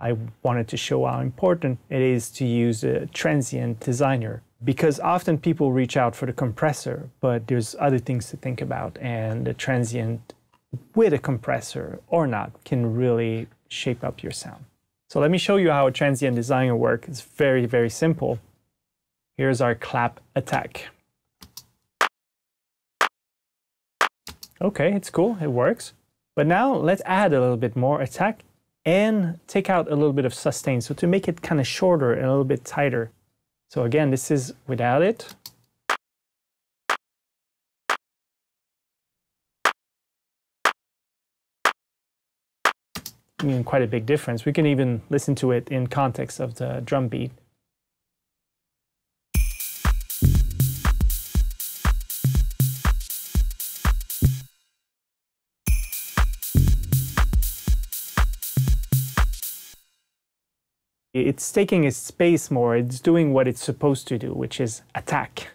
I wanted to show how important it is to use a transient designer, because often people reach out for the compressor, but there's other things to think about, and the transient with a compressor or not can really shape up your sound. So let me show you how a transient designer works. It's very, very simple. Here's our clap attack. Okay, it's cool, it works. But now let's add a little bit more attack and take out a little bit of sustain, so to make it kind of shorter and a little bit tighter. So again, this is without it. I mean, quite a big difference. We can even listen to it in context of the drum beat. It's taking its space more, it's doing what it's supposed to do, which is attack.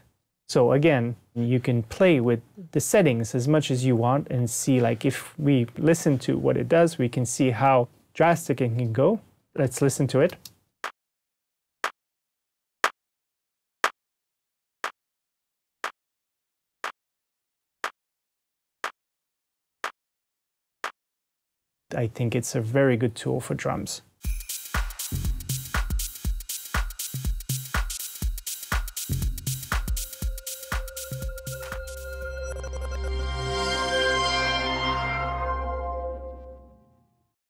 So again, you can play with the settings as much as you want and see, like, if we listen to what it does, we can see how drastic it can go. Let's listen to it. I think it's a very good tool for drums.